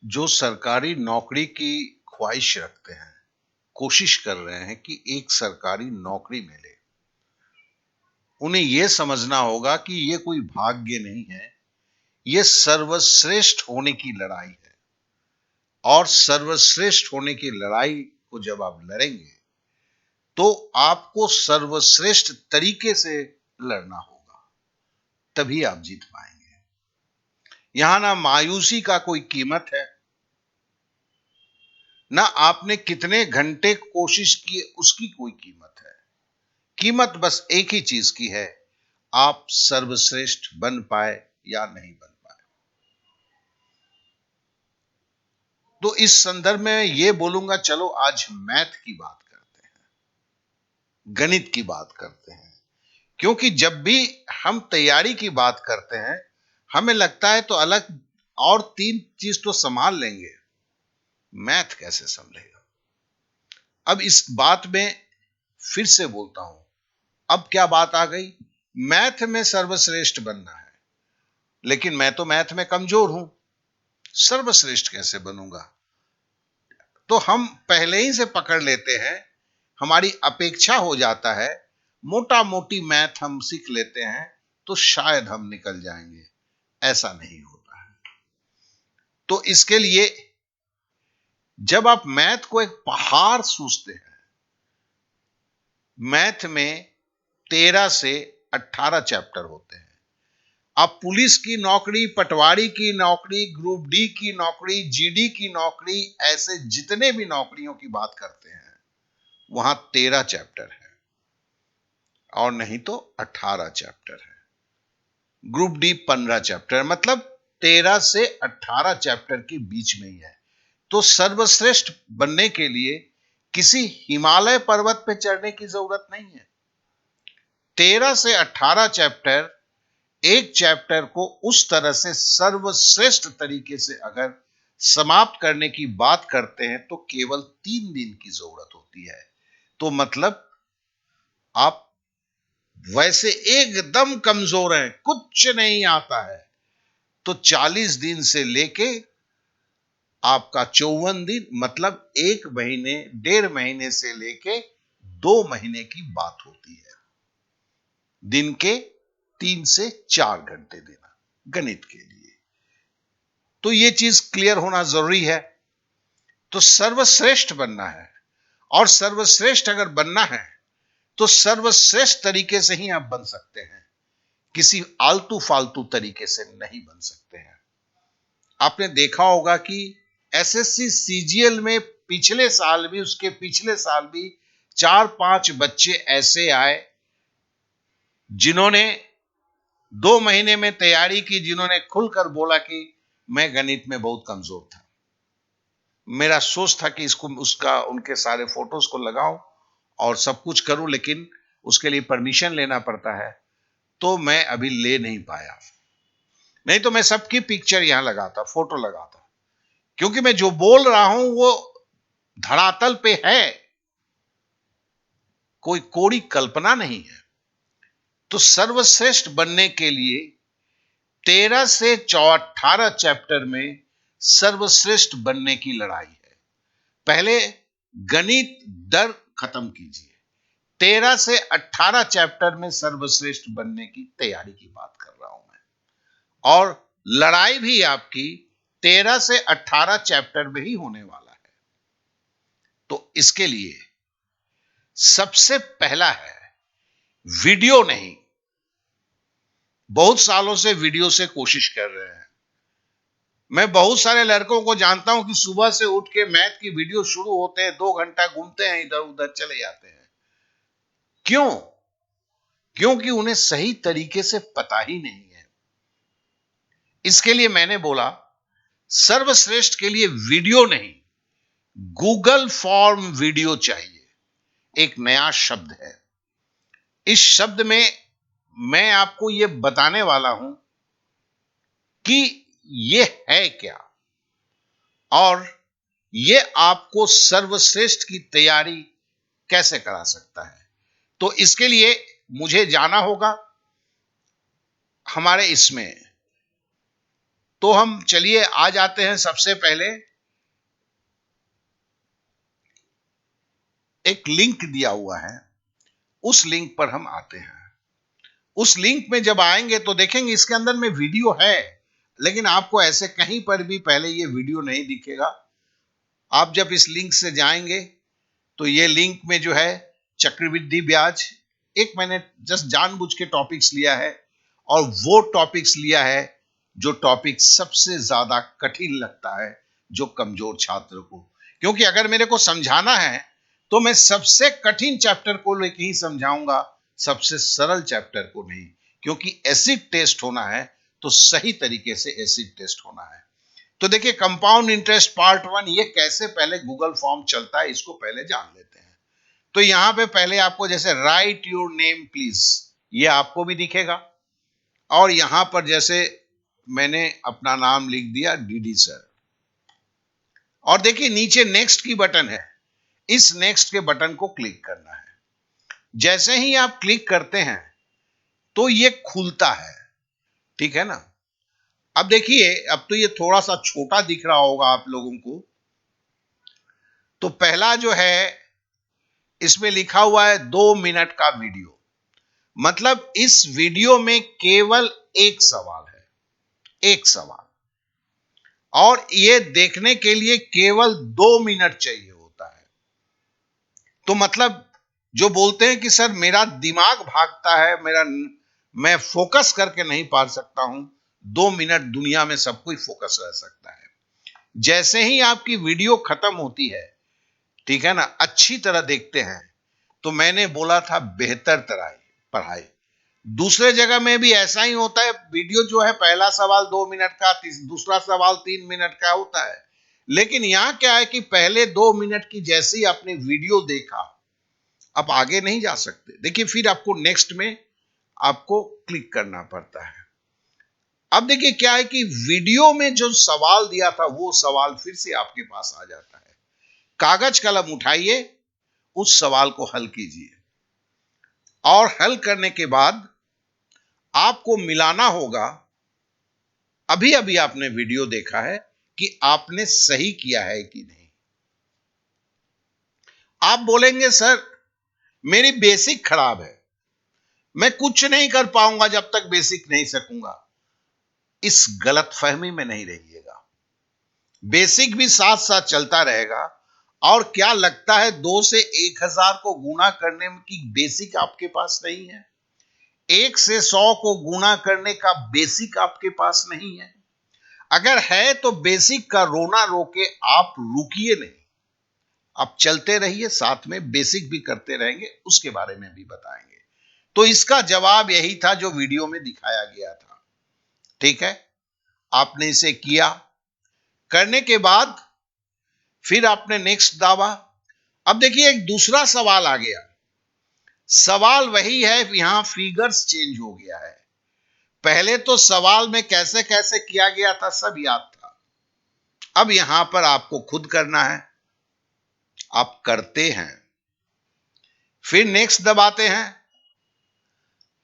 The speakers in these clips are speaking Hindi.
जो सरकारी नौकरी की ख्वाहिश रखते हैं, कोशिश कर रहे हैं कि एक सरकारी नौकरी मिले, उन्हें यह समझना होगा कि यह कोई भाग्य नहीं है, यह सर्वश्रेष्ठ होने की लड़ाई है। और सर्वश्रेष्ठ होने की लड़ाई को जब आप लड़ेंगे तो आपको सर्वश्रेष्ठ तरीके से लड़ना होगा, तभी आप जीत पाएंगे। यहां ना मायूसी का कोई कीमत है, ना आपने कितने घंटे कोशिश की उसकी कोई कीमत है। कीमत बस एक ही चीज की है, आप सर्वश्रेष्ठ बन पाए या नहीं बन पाए। तो इस संदर्भ में यह बोलूंगा, चलो आज मैथ की बात करते हैं, गणित की बात करते हैं। क्योंकि जब भी हम तैयारी की बात करते हैं, हमें लगता है तो अलग और तीन चीज तो संभाल लेंगे, मैथ कैसे संभलेगा। अब इस बात में फिर से बोलता हूं, अब क्या बात आ गई, मैथ में सर्वश्रेष्ठ बनना है, लेकिन मैं तो मैथ में कमजोर हूं, सर्वश्रेष्ठ कैसे बनूंगा। तो हम पहले ही से पकड़ लेते हैं, हमारी अपेक्षा हो जाता है, मोटा मोटी मैथ हम सीख लेते हैं तो शायद हम निकल जाएंगे। ऐसा नहीं होता है। तो इसके लिए जब आप मैथ को एक पहाड़ सोचते हैं, मैथ में 13 से 18 चैप्टर होते हैं। आप पुलिस की नौकरी, पटवारी की नौकरी, ग्रुप डी की नौकरी, जीडी की नौकरी, ऐसे जितने भी नौकरियों की बात करते हैं, वहां 13 चैप्टर है, और नहीं तो 18 चैप्टर है। ग्रुप डी 15 चैप्टर, मतलब 13 से 18 चैप्टर के बीच में ही है। तो सर्वश्रेष्ठ बनने के लिए किसी हिमालय पर्वत पे चढ़ने की जरूरत नहीं है। 13 से 18 चैप्टर, एक चैप्टर को उस तरह से सर्वश्रेष्ठ तरीके से अगर समाप्त करने की बात करते हैं तो केवल 3 दिन की जरूरत होती है। तो मतलब आप वैसे एकदम कमजोर हैं, कुछ नहीं आता है, तो 40 दिन से लेके आपका 54 दिन, मतलब 1 महीने, 1.5 महीने से लेके 2 महीने की बात होती है। दिन के 3 से 4 घंटे देना गणित के लिए। तो यह चीज क्लियर होना जरूरी है। तो सर्वश्रेष्ठ बनना है, और सर्वश्रेष्ठ अगर बनना है तो सर्वश्रेष्ठ तरीके से ही आप बन सकते हैं, किसी आलतू फालतू तरीके से नहीं बन सकते हैं। आपने देखा होगा कि एसएससी सीजीएल में पिछले साल भी, उसके पिछले साल भी 4-5 बच्चे ऐसे आए जिन्होंने 2 महीने में तैयारी की, जिन्होंने खुलकर बोला कि मैं गणित में बहुत कमजोर था। मेरा सोच था कि इसको, उसका, उनके सारे फोटोज को लगाऊं और सब कुछ करूं, लेकिन उसके लिए परमिशन लेना पड़ता है, तो मैं अभी ले नहीं पाया। नहीं तो मैं सबकी पिक्चर यहां लगाता, फोटो लगाता, क्योंकि मैं जो बोल रहा हूं वो धरातल पे है, कोई कोरी कल्पना नहीं है। तो सर्वश्रेष्ठ बनने के लिए 13 से 18 चैप्टर में सर्वश्रेष्ठ बनने की लड़ाई है। पहले गणित डर खत्म कीजिए, 13 से 18 चैप्टर में सर्वश्रेष्ठ बनने की तैयारी की बात कर रहा हूं मैं, और लड़ाई भी आपकी 13 से 18 चैप्टर में ही होने वाला है। तो इसके लिए सबसे पहला है, वीडियो नहीं। बहुत सालों से वीडियो से कोशिश कर रहे हैं। मैं बहुत सारे लड़कों को जानता हूं कि सुबह से उठ के मैथ की वीडियो शुरू होते हैं, 2 घंटा घूमते हैं, इधर उधर चले जाते हैं। क्यों? क्योंकि उन्हें सही तरीके से पता ही नहीं है। इसके लिए मैंने बोला, सर्वश्रेष्ठ के लिए वीडियो नहीं, गूगल फॉर्म वीडियो चाहिए। एक नया शब्द है। इस शब्द में मैं आपको यह बताने वाला हूं कि यह है क्या, और यह आपको सर्वश्रेष्ठ की तैयारी कैसे करा सकता है। तो इसके लिए मुझे जाना होगा हमारे इसमें तो हम चलिए आ जाते हैं। सबसे पहले एक लिंक दिया हुआ है, उस लिंक पर हम आते हैं। उस लिंक में जब आएंगे तो देखेंगे इसके अंदर में वीडियो है, लेकिन आपको ऐसे कहीं पर भी पहले ये वीडियो नहीं दिखेगा। आप जब इस लिंक से जाएंगे तो ये लिंक में जो है चक्रवृद्धि ब्याज, एक मैंने जस्ट जानबूझ के टॉपिक्स लिया है, और वो टॉपिक्स लिया है जो टॉपिक सबसे ज्यादा कठिन लगता है जो कमजोर छात्र को। क्योंकि अगर मेरे को समझाना है तो मैं सबसे कठिन चैप्टर को लेके ही समझाऊंगा, सबसे सरल चैप्टर को नहीं। क्योंकि एसिड टेस्ट होना है तो सही तरीके से एसिड टेस्ट होना है। तो देखिए कंपाउंड इंटरेस्ट पार्ट 1 ये कैसे पहले गूगल फॉर्म चलता है इसको पहले जान लेते हैं। तो यहां पे पहले आपको जैसे राइट योर नेम प्लीज, ये आपको भी दिखेगा, और यहां पर जैसे मैंने अपना नाम लिख दिया डीडी सर, और देखिए नीचे नेक्स्ट की बटन है, इस नेक्स्ट के बटन को क्लिक करना है। जैसे ही आप क्लिक करते हैं तो ये खुलता है, ठीक है ना। अब देखिए अब तो ये थोड़ा सा छोटा दिख रहा होगा आप लोगों को। तो पहला जो है इसमें लिखा हुआ है 2 मिनट का वीडियो, मतलब इस वीडियो में केवल एक सवाल है, एक सवाल, और ये देखने के लिए केवल 2 मिनट चाहिए होता है। तो मतलब जो बोलते हैं कि सर मेरा दिमाग भागता है, मैं फोकस करके नहीं पा सकता हूं, 2 मिनट दुनिया में सब कोई फोकस रह सकता है। जैसे ही आपकी वीडियो खत्म होती है, ठीक है ना, अच्छी तरह देखते हैं, तो मैंने बोला था बेहतर तरह पढ़ाई। दूसरे जगह में भी ऐसा ही होता है, वीडियो जो है पहला सवाल 2 मिनट का, दूसरा सवाल 3 मिनट का होता है। लेकिन यहां क्या है कि पहले 2 मिनट की जैसे ही आपने वीडियो देखा, आप आगे नहीं जा सकते। देखिए फिर आपको नेक्स्ट में आपको क्लिक करना पड़ता है। अब देखिए क्या है कि वीडियो में जो सवाल दिया था वो सवाल फिर से आपके पास आ जाता है। कागज कलम उठाइए, उस सवाल को हल कीजिए, और हल करने के बाद आपको मिलाना होगा, अभी अभी आपने वीडियो देखा है, कि आपने सही किया है कि नहीं। आप बोलेंगे सर मेरी बेसिक खराब है, मैं कुछ नहीं कर पाऊंगा जब तक बेसिक नहीं सीखूंगा। इस गलतफहमी में नहीं रहिएगा, बेसिक भी साथ साथ चलता रहेगा। और क्या लगता है 2 से 1000 को गुणा करने की बेसिक आपके पास नहीं है? 1 से 100 को गुणा करने का बेसिक आपके पास नहीं है? अगर है तो बेसिक का रोना रोके आप रुकिए नहीं, आप चलते रहिए, साथ में बेसिक भी करते रहेंगे, उसके बारे में भी बताएंगे। तो इसका जवाब यही था जो वीडियो में दिखाया गया था, ठीक है। आपने इसे किया, करने के बाद फिर आपने नेक्स्ट दाबा। अब देखिए एक दूसरा सवाल आ गया, सवाल वही है, यहां फिगर्स चेंज हो गया है। पहले तो सवाल में कैसे कैसे किया गया था सब याद था, अब यहां पर आपको खुद करना है, आप करते हैं, फिर नेक्स्ट दबाते हैं।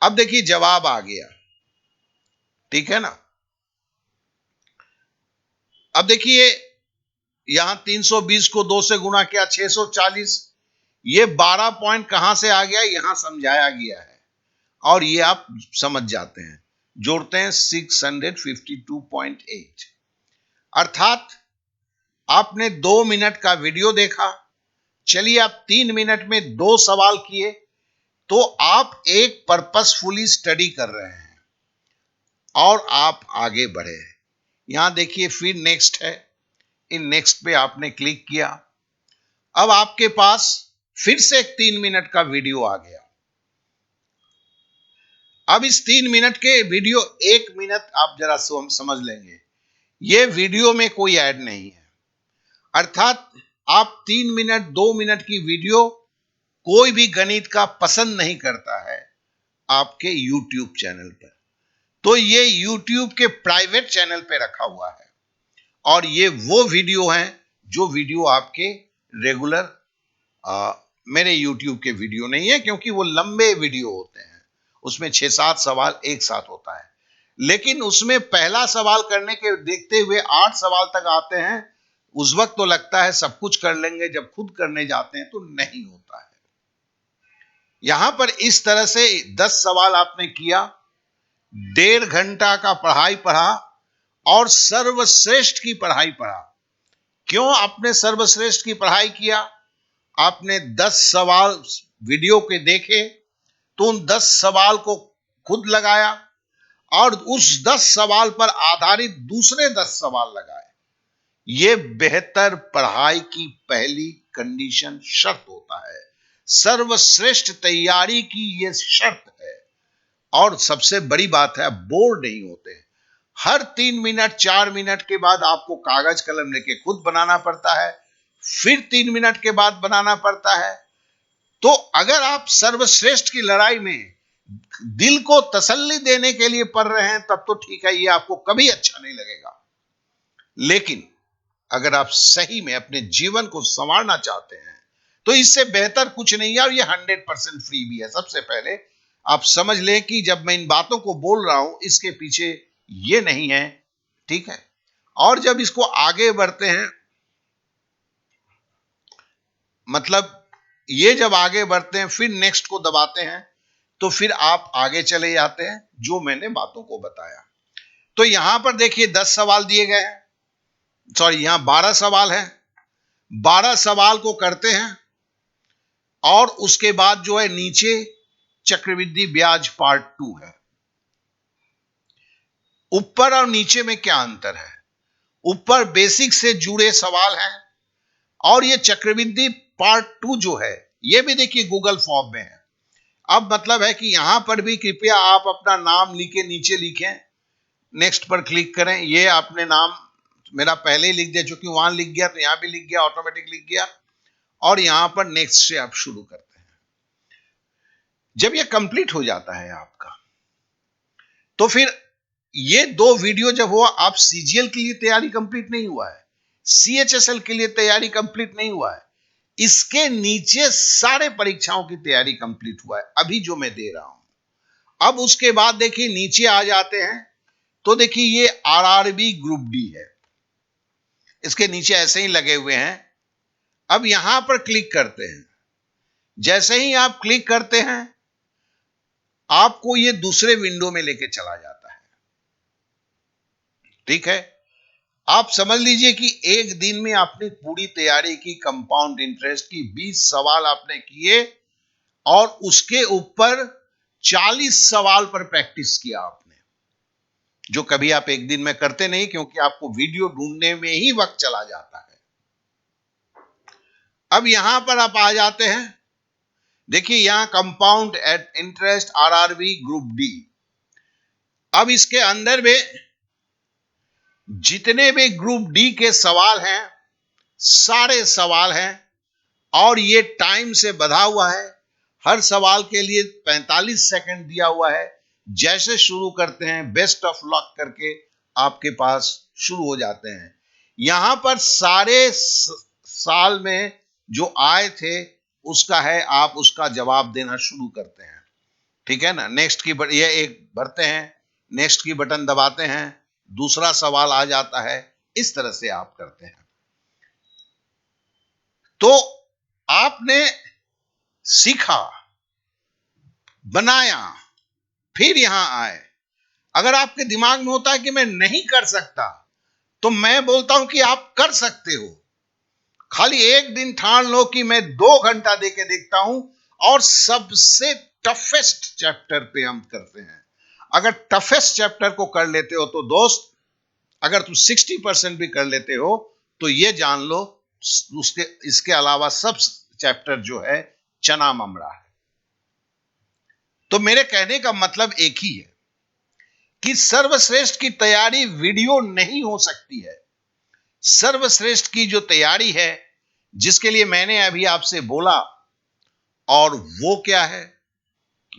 अब देखिए जवाब आ गया, ठीक है ना। अब देखिए यहां 320 को 2 से गुणा किया 640, ये 12 पॉइंट कहां से आ गया यहां समझाया गया है, और ये आप समझ जाते हैं, जोड़ते हैं 652.8। अर्थात आपने 2 मिनट का वीडियो देखा, चलिए आप 3 मिनट में 2 सवाल किए, तो आप एक पर्पसफुली स्टडी कर रहे हैं और आप आगे बढ़े। यहां देखिए फिर नेक्स्ट है, इन नेक्स्ट पे आपने क्लिक किया, अब आपके पास फिर से एक 3 मिनट का वीडियो आ गया। अब इस 3 मिनट के वीडियो 1 मिनट आप जरा समझ लेंगे, ये वीडियो में कोई ऐड नहीं है। अर्थात आप 3 मिनट 2 मिनट की वीडियो कोई भी गणित का पसंद नहीं करता है आपके YouTube चैनल पर, तो ये YouTube के प्राइवेट चैनल पे रखा हुआ है, और ये वो वीडियो हैं जो वीडियो आपके रेगुलर मेरे YouTube के वीडियो नहीं है, क्योंकि वो लंबे वीडियो होते हैं, उसमें 6-7 सवाल एक साथ होता है। लेकिन उसमें पहला सवाल करने के देखते हुए 8 सवाल तक आते हैं। उस वक्त तो लगता है सब कुछ कर लेंगे, जब खुद करने जाते हैं तो नहीं होता है। यहां पर इस तरह से 10 सवाल आपने किया, 1.5 घंटा का पढ़ाई पढ़ा और सर्वश्रेष्ठ की पढ़ाई पढ़ा। क्यों आपने सर्वश्रेष्ठ की पढ़ाई किया? आपने 10 सवाल वीडियो के देखे, तो उन 10 सवाल को खुद लगाया और उस 10 सवाल पर आधारित दूसरे 10 सवाल लगाए। यह बेहतर पढ़ाई की पहली कंडीशन, शर्त होता है। सर्वश्रेष्ठ तैयारी की यह शर्त है। और सबसे बड़ी बात है, बोर नहीं होते। हर 3 मिनट 4 मिनट के बाद आपको कागज कलम लेके खुद बनाना पड़ता है, फिर 3 मिनट के बाद बनाना पड़ता है। तो अगर आप सर्वश्रेष्ठ की लड़ाई में दिल को तसल्ली देने के लिए पढ़ रहे हैं तब तो ठीक है, ये आपको कभी अच्छा नहीं लगेगा। लेकिन अगर आप सही में अपने जीवन को संवारना चाहते हैं तो इससे बेहतर कुछ नहीं है, और ये 100% फ्री भी है। सबसे पहले आप समझ लें कि जब मैं इन बातों को बोल रहा हूं इसके पीछे ये नहीं है, ठीक है। और जब इसको आगे बढ़ते हैं, मतलब ये जब आगे बढ़ते हैं फिर नेक्स्ट को दबाते हैं, तो फिर आप आगे चले जाते हैं जो मैंने बातों को बताया। तो यहां पर देखिए 10 सवाल दिए गए हैं, सॉरी यहां 12 सवाल हैं। 12 सवाल को करते हैं और उसके बाद जो है नीचे चक्रवृद्धि ब्याज पार्ट 2 है। ऊपर और नीचे में क्या अंतर है? ऊपर बेसिक से जुड़े सवाल हैं और ये चक्रवृद्धि पार्ट 2 जो है ये भी देखिए गूगल फॉर्म में है। अब मतलब है कि यहां पर भी कृपया आप अपना नाम लिखे नीचे लिखें, नेक्स्ट पर क्लिक करें। ये आपने नाम मेरा पहले ही लिख दिया, चूंकि वहां लिख गया तो यहां भी लिख गया, ऑटोमेटिक लिख गया। और यहां पर नेक्स्ट से आप शुरू करते हैं। जब ये कंप्लीट हो जाता है आपका, तो फिर ये 2 वीडियो जब हुआ, आप सीजीएल के लिए तैयारी कंप्लीट नहीं हुआ है, सीएचएसएल के लिए तैयारी कंप्लीट नहीं हुआ है, इसके नीचे सारे परीक्षाओं की तैयारी कंप्लीट हुआ है अभी जो मैं दे रहा हूं। अब उसके बाद देखिए नीचे आ जाते हैं, तो देखिए ये आरआरबी ग्रुप डी है, इसके नीचे ऐसे ही लगे हुए हैं। अब यहां पर क्लिक करते हैं। जैसे ही आप क्लिक करते हैं आपको ये दूसरे विंडो में लेके चला जाता है, ठीक है। आप समझ लीजिए कि एक दिन में आपने पूरी तैयारी की, कंपाउंड इंटरेस्ट की 20 सवाल आपने किए और उसके ऊपर 40 सवाल पर प्रैक्टिस किया आपने, जो कभी आप एक दिन में करते नहीं, क्योंकि आपको वीडियो ढूंढने में ही वक्त चला जाता है। अब यहां पर आप आ जाते हैं, देखिए यहां compound interest RRB group D. अब इसके अंदर में जितने भी ग्रुप डी के सवाल हैं सारे सवाल हैं, और ये टाइम से बधा हुआ है। हर सवाल के लिए 45 सेकंड दिया हुआ है। जैसे शुरू करते हैं बेस्ट ऑफ लक करके आपके पास शुरू हो जाते हैं। यहां पर सारे साल में जो आए थे उसका है, आप उसका जवाब देना शुरू करते हैं, ठीक है ना। नेक्स्ट की ये एक भरते हैं, नेक्स्ट की बटन दबाते हैं, दूसरा सवाल आ जाता है। इस तरह से आप करते हैं। तो आपने सीखा, बनाया, फिर यहां आए। अगर आपके दिमाग में होता है कि मैं नहीं कर सकता, तो मैं बोलता हूं कि आप कर सकते हो। खाली एक दिन ठान लो कि मैं 2 घंटा देके देखता हूं, और सबसे टफेस्ट चैप्टर पे हम करते हैं। अगर टफेस्ट चैप्टर को कर लेते हो तो दोस्त, अगर तुम 60% भी कर लेते हो तो ये जान लो उसके इसके अलावा सब चैप्टर जो है चना ममड़ा है। तो मेरे कहने का मतलब एक ही है कि सर्वश्रेष्ठ की तैयारी वीडियो नहीं हो सकती है। सर्वश्रेष्ठ की जो तैयारी है, जिसके लिए मैंने अभी आपसे बोला, और वो क्या है?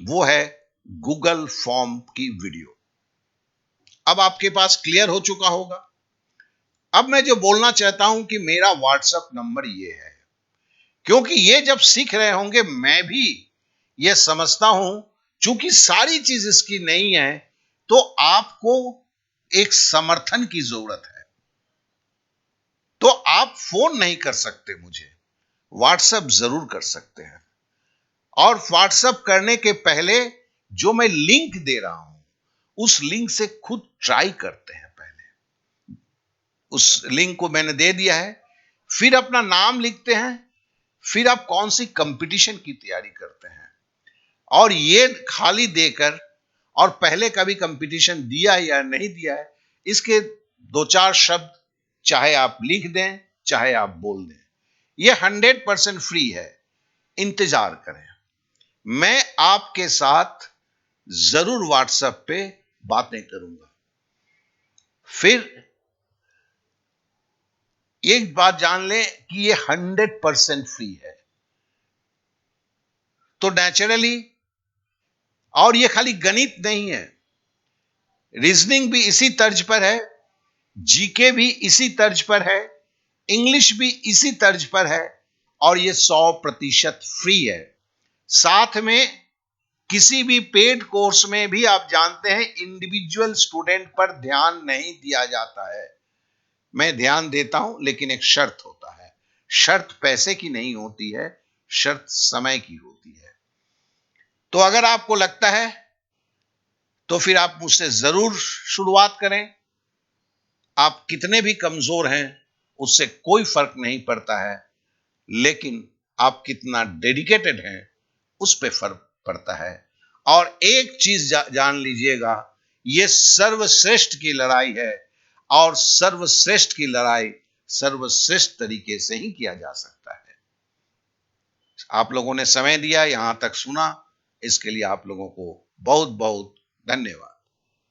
वो है गूगल फॉर्म की वीडियो। अब आपके पास क्लियर हो चुका होगा। अब मैं जो बोलना चाहता हूं कि मेरा व्हाट्सएप नंबर ये है, क्योंकि ये जब सीख रहे होंगे मैं भी ये समझता हूं, चूंकि सारी चीज इसकी नहीं है, तो आपको एक समर्थन की जरूरत है। तो आप फोन नहीं कर सकते मुझे, व्हाट्सएप जरूर कर सकते हैं। और व्हाट्सएप करने के पहले जो मैं लिंक दे रहा हूं, उस लिंक से खुद ट्राई करते हैं। पहले उस लिंक को मैंने दे दिया है, फिर अपना नाम लिखते हैं, फिर आप कौन सी कंपटीशन की तैयारी करते हैं, और ये खाली देकर और पहले कभी कंपटीशन दिया है या नहीं दिया है, इसके दो चार शब्द चाहे आप लिख दें, चाहे आप बोल दें। ये 100% फ्री है, इंतजार करें। मैं आपके साथ जरूर व्हाट्सएप पे बातें करूंगा। फिर एक बात जान लें कि ये 100% फ्री है। तो नेचुरली, और ये खाली गणित नहीं है, रीजनिंग भी इसी तर्ज पर है, जीके भी इसी तर्ज पर है, इंग्लिश भी इसी तर्ज पर है, और ये 100% फ्री है। साथ में किसी भी पेड कोर्स में भी आप जानते हैं इंडिविजुअल स्टूडेंट पर ध्यान नहीं दिया जाता है। मैं ध्यान देता हूं, लेकिन एक शर्त होता है। शर्त पैसे की नहीं होती है, शर्त समय की होती है। तो अगर आपको लगता है तो फिर आप मुझसे जरूर शुरुआत करें। आप कितने भी कमजोर हैं उससे कोई फर्क नहीं पड़ता है, लेकिन आप कितना डेडिकेटेड हैं उस पर फर्क पड़ता है। और एक चीज जान लीजिएगा, यह सर्वश्रेष्ठ की लड़ाई है, और सर्वश्रेष्ठ की लड़ाई सर्वश्रेष्ठ तरीके से ही किया जा सकता है। आप लोगों ने समय दिया, यहां तक सुना, इसके लिए आप लोगों को बहुत बहुत धन्यवाद।